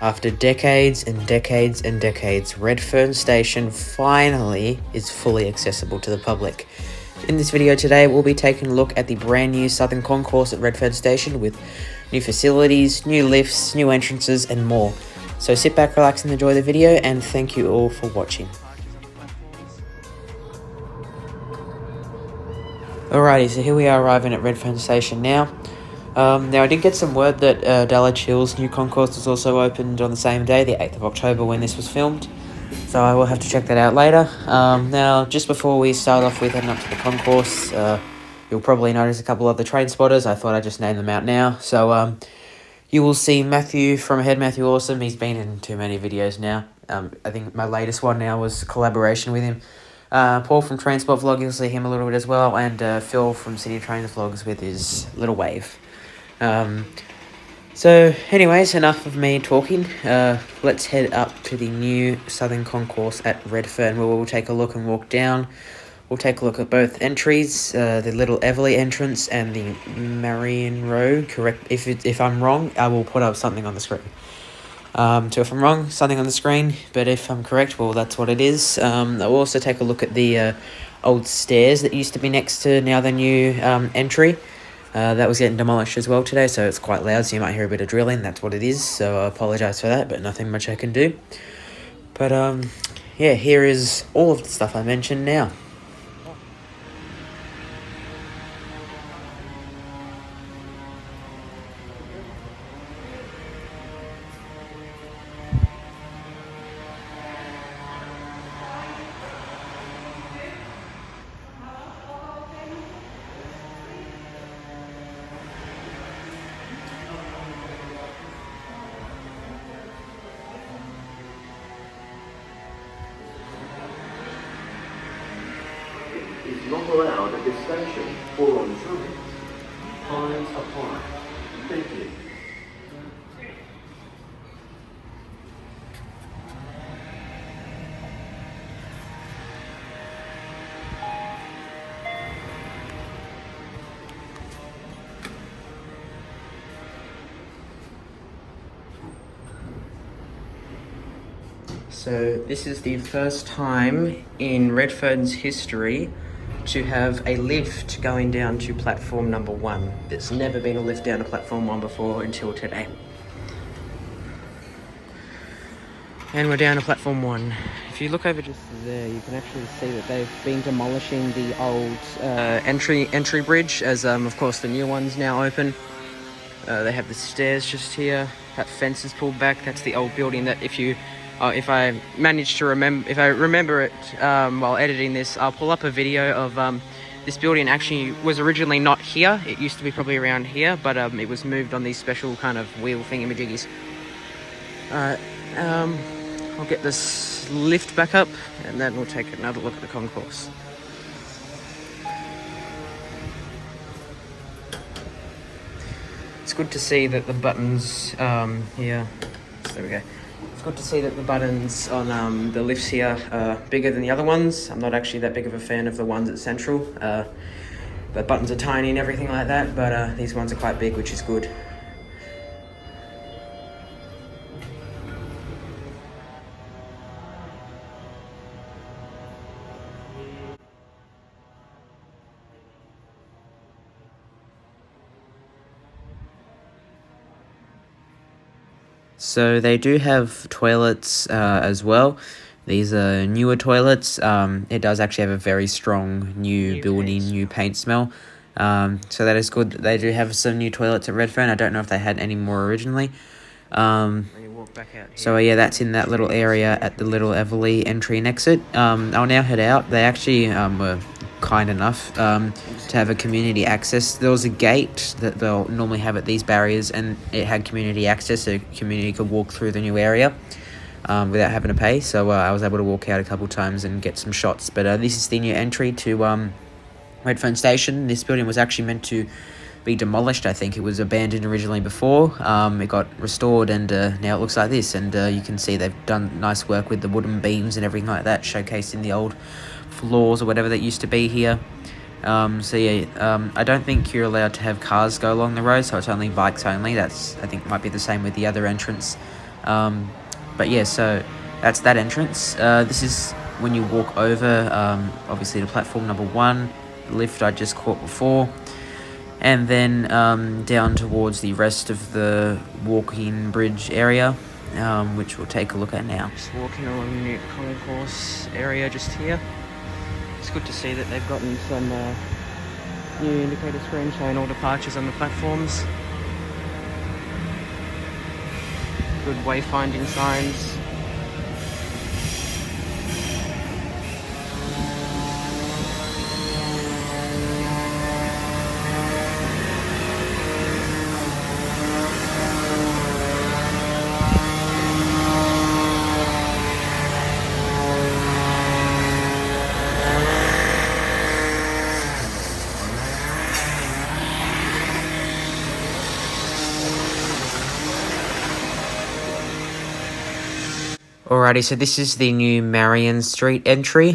After decades and decades and decades, Redfern Station finally is fully accessible to the public. In this video today, we'll be taking a look at the brand new Southern Concourse at Redfern Station with new facilities, new lifts, new entrances and more. So sit back, relax and enjoy the video, and thank you all for watching. Alrighty, so here we are arriving at Redfern Station now. Now I did get some word that Dulwich Hill's new concourse was also opened on the same day, the 8th of October when this was filmed. So I will have to check that out later. Now, just before we start off with heading up to the concourse, you'll probably notice a couple of the Trainspotters. I thought I'd just name them out now. So you will see Matthew from Ahead, Matthew Awesome. He's been in too many videos now. I think my latest one now was a collaboration with him. Paul from Transport Vlog, you'll see him a little bit as well. And Phil from City Trains Vlogs with his little wave. So anyways, enough of me talking. Let's head up to the new Southern Concourse at Redfern, where we'll take a look and walk down. We'll take a look at both entries, the little Eveleigh entrance and the Marian road. Correct. If I'm wrong, I will put up something on the screen. So if I'm wrong, something on the screen, but if I'm correct, well, that's what it is. I'll also take a look at the old stairs that used to be next to now the new entry. That was getting demolished as well today, so it's quite loud, so you might hear a bit of drilling. That's what it is, so I apologise for that, but nothing much I can do. But yeah, here is all of the stuff I mentioned now. Is not allowed at this station or on trains. Fines apply. Thank you. So this is the first time in Redfern's history to have a lift going down to platform number 1. There's never been a lift down to platform 1 before until today. And we're down to platform 1. If you look over just there, you can actually see that they've been demolishing the old entry bridge, as of course the new one's now open. They have the stairs just here. That fence is pulled back. That's the old building that if I remember it while editing this, I'll pull up a video of this building. Actually was originally not here. It used to be probably around here, but it was moved on these special kind of wheel thingamajiggies. Alright, I'll get this lift back up and then we'll take another look at the concourse. It's good to see that the buttons here, there we go. It's good to see that the buttons on the lifts here are bigger than the other ones. I'm not actually that big of a fan of the ones at Central. The buttons are tiny and everything like that, but these ones are quite big, which is good. So they do have toilets as well. These are newer toilets. It does actually have a very strong new building, new paint smell. So that is good. They do have some new toilets at Redfern. I don't know if they had any more originally. So yeah, that's in that little area at the little Eveleigh entry and exit. I'll now head out. They actually were kind enough to have a community access. There was a gate that they'll normally have at these barriers, and it had community access, so community could walk through the new area without having to pay. So I was able to walk out a couple times and get some shots. But this is the new entry to Redfern Station. This building was actually meant to be demolished. I think it was abandoned originally before. It got restored, and now it looks like this. And you can see they've done nice work with the wooden beams and everything like that, showcasing the old floors or whatever that used to be here. So yeah, I don't think you're allowed to have cars go along the road, so it's only bikes only. That's, I think, might be the same with the other entrance. But yeah, so that's that entrance. This is when you walk over, obviously, to platform number 1, the lift I just caught before, and then down towards the rest of the walking bridge area, which we'll take a look at now. Just walking along the concourse area just here. It's good to see that they've gotten some new indicator screens showing all departures on the platforms. Good wayfinding signs. Alrighty, so this is the new Marian Street entry.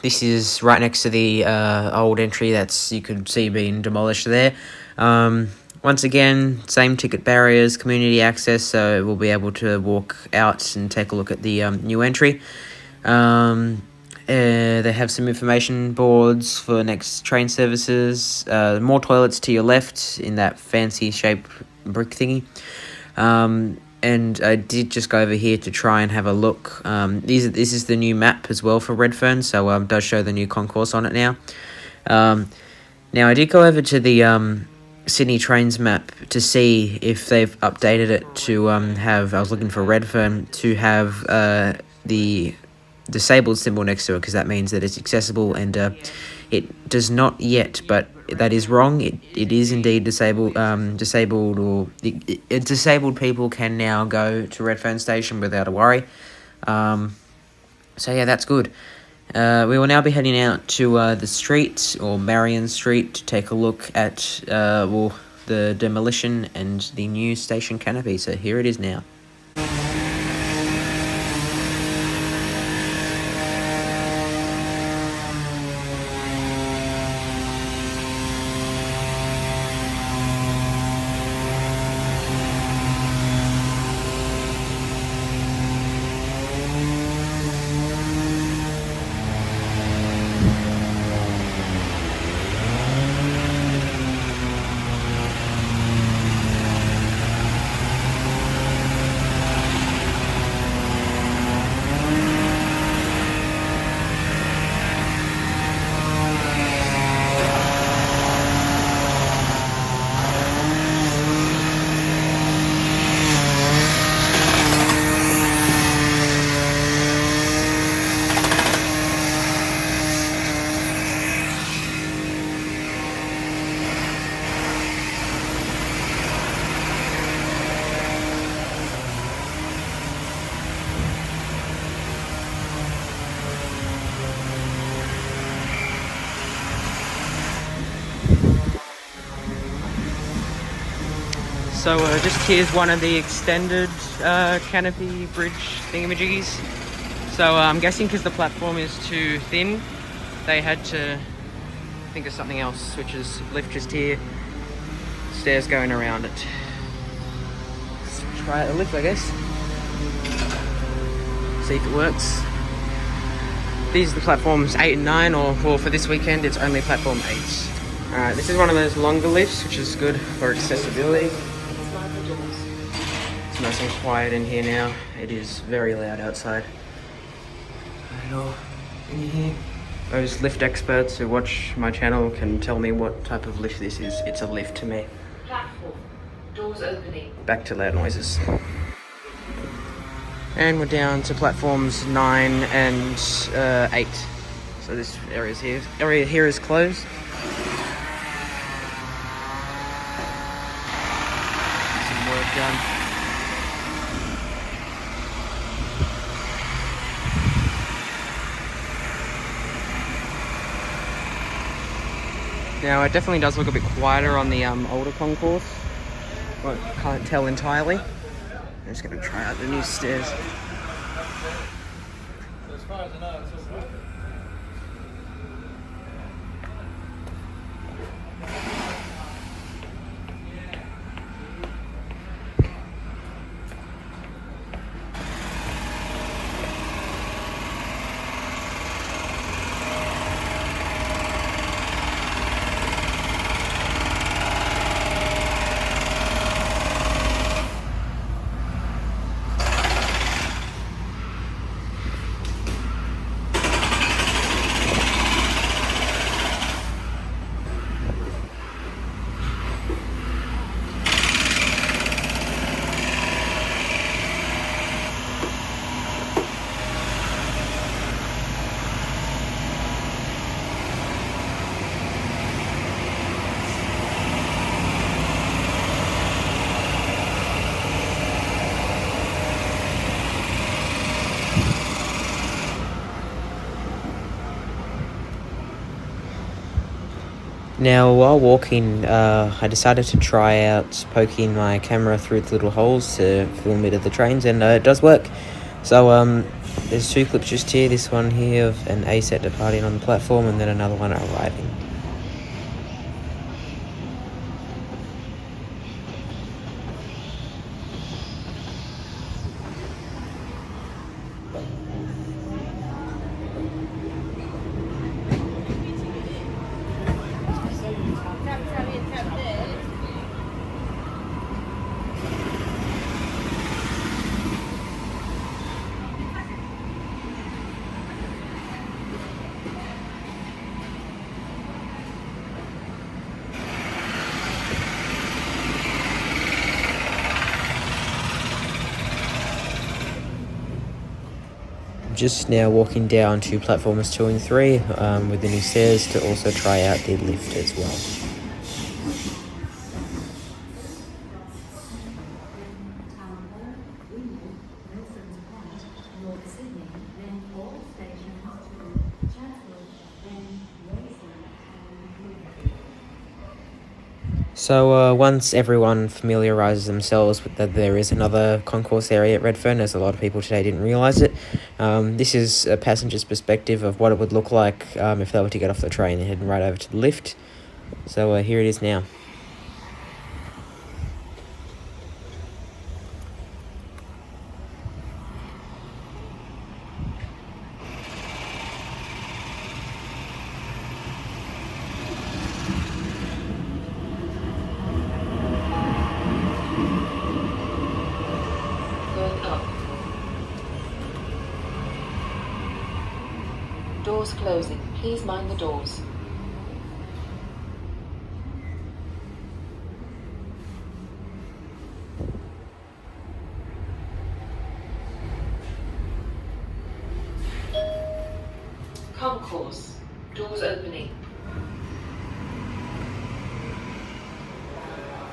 This is right next to the old entry that's you could see being demolished there. Once again, same ticket barriers, community access, so we'll be able to walk out and take a look at the new entry. They have some information boards for next train services, more toilets to your left in that fancy shape brick thingy. And I did just go over here to try and have a look. This is the new map as well for Redfern, so it does show the new concourse on it now. Now, I did go over to the Sydney Trains map to see if they've updated it to have... I was looking for Redfern to have the disabled symbol next to it, because that means that it's accessible, and it does not yet, but that is wrong. It is indeed disabled, or disabled people can now go to Redfern Station without a worry. So yeah, that's good. We will now be heading out to the street, or Marian Street, to take a look at the demolition and the new station canopy. So here it is now. So just here's one of the extended canopy bridge thingamajiggies. So I'm guessing because the platform is too thin, they had to think of something else, which is lift just here, stairs going around it. Let's try out the lift, I guess. See if it works. These are the platforms 8 and 9, or for this weekend it's only platform 8. Alright, this is one of those longer lifts, which is good for accessibility. It's nice and quiet in here now. It is very loud outside. Can you hear? Those lift experts who watch my channel can tell me what type of lift this is. It's a lift to me. Platform. Doors opening. Back to loud noises. And we're down to platforms 9 and 8. So this area here is closed. Some work done. Now it definitely does look a bit quieter on the older concourse. Well, can't tell entirely. I'm just going to try out the new stairs. So as far as I know, it's all good. Now, while walking, I decided to try out poking my camera through the little holes to film a bit of the trains, and it does work. So, there's two clips just here, this one here of an A set departing on the platform, and then another one arriving. Just now walking down to platforms 2 and 3 with the new stairs to also try out the lift as well. So once everyone familiarises themselves with that there is another concourse area at Redfern, as a lot of people today didn't realise it, this is a passenger's perspective of what it would look like if they were to get off the train and head right over to the lift. So here it is now. Going up. Doors closing. Please mind the doors. Concourse. Doors opening.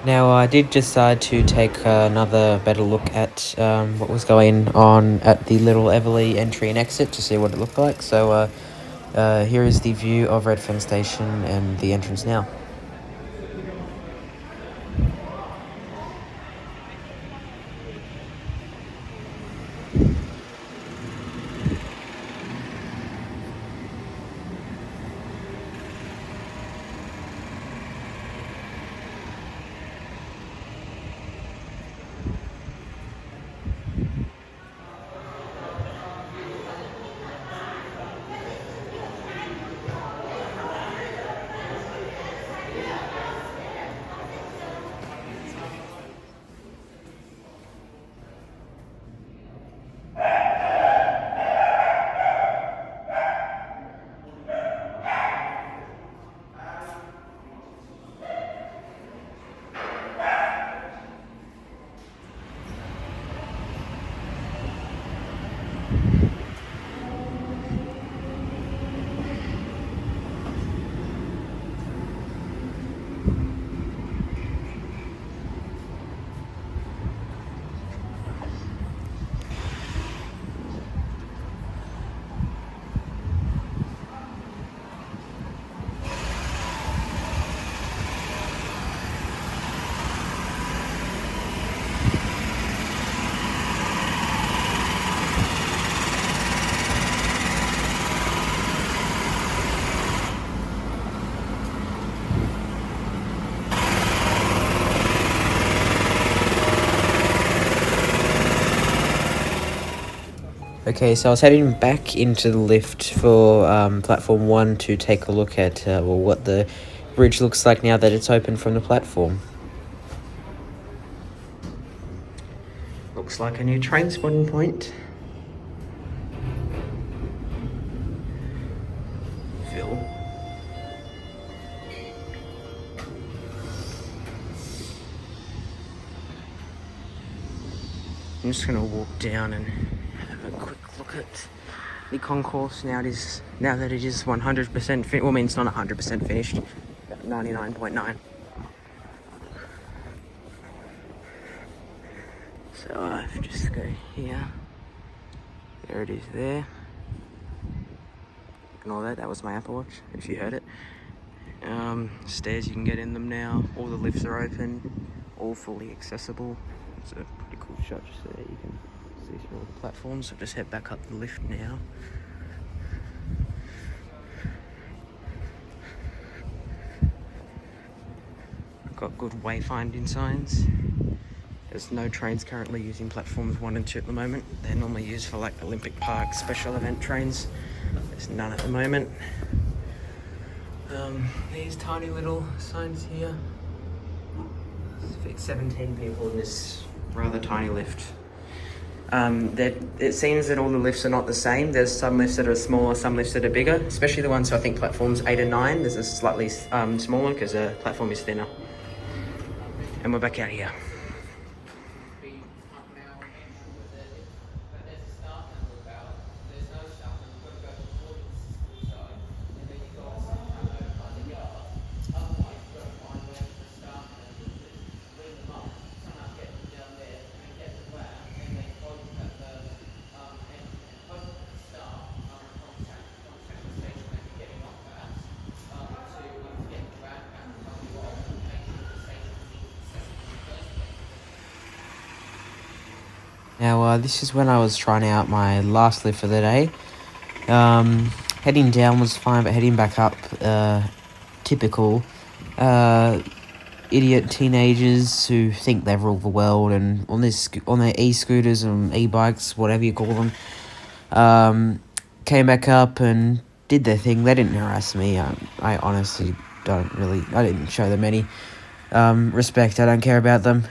Now, I did decide to take another better look at what was going on at the little Eveleigh entry and exit to see what it looked like. So here is the view of Redfern Station and the entrance now. Okay, so I was heading back into the lift for platform 1 to take a look at what the bridge looks like now that it's open from the platform. Looks like a new train spotting point. Phil. I'm just gonna walk down and have a quick look at the concourse now that it is 100% finished. Well, I mean, it's not 100% finished, about 99.9. So I've just go here. There it is there. And all that. That was my Apple Watch, if you heard it. Stairs, you can get in them now. All the lifts are open, all fully accessible. It's a pretty cool shot just there. You can see through all the platforms. I'll just head back up the lift now. Got good wayfinding signs. There's no trains currently using platforms 1 and 2 at the moment. They're normally used for like Olympic Park special event trains. There's none at the moment. These tiny little signs here. Fits 17 people in this rather tiny lift. It seems that all the lifts are not the same. There's some lifts that are smaller, some lifts that are bigger, especially the ones, so I think platforms 8 and 9. There's a slightly smaller because the platform is thinner. And we're back out here. Now, this is when I was trying out my last lift for the day. Heading down was fine, but heading back up, typical. Idiot teenagers who think they rule the world, and on their e-scooters and e-bikes, whatever you call them, came back up and did their thing. They didn't harass me. I honestly I didn't show them any respect. I don't care about them.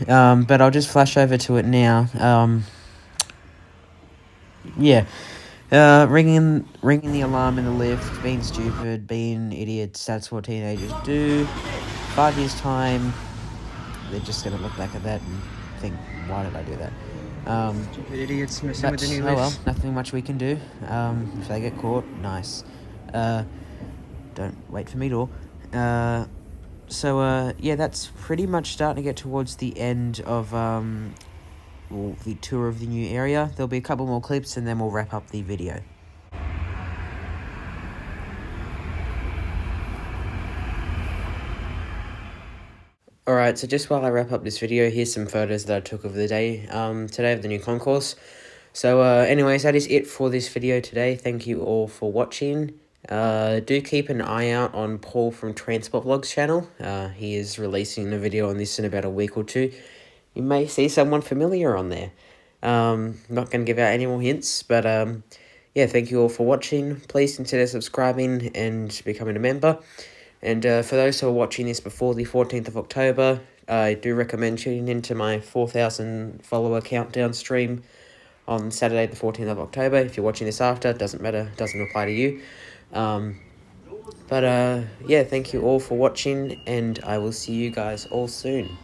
But I'll just flash over to it now. Yeah, ringing the alarm in the lift, being stupid, being idiots, that's what teenagers do. 5 years' time, they're just going to look back at that and think, why did I do that? Stupid idiots messing with the new lifts. lifts. Well, nothing much we can do. If they get caught, nice. Don't wait for me to. Yeah, that's pretty much starting to get towards the end of the tour of the new area. There'll be a couple more clips and then we'll wrap up the video. Alright, so just while I wrap up this video, here's some photos that I took of the day today of the new concourse. So anyways, that is it for this video today. Thank you all for watching. Do keep an eye out on Paul from Transport Vlogs channel. He is releasing a video on this in about a week or two. You may see someone familiar on there. Not going to give out any more hints, but yeah, thank you all for watching. Please consider subscribing and becoming a member. And for those who are watching this before the 14th of October, I do recommend tuning into my 4,000 follower countdown stream on Saturday the 14th of October. If you're watching this after, it doesn't matter, doesn't apply to you. Yeah, thank you all for watching, and I will see you guys all soon.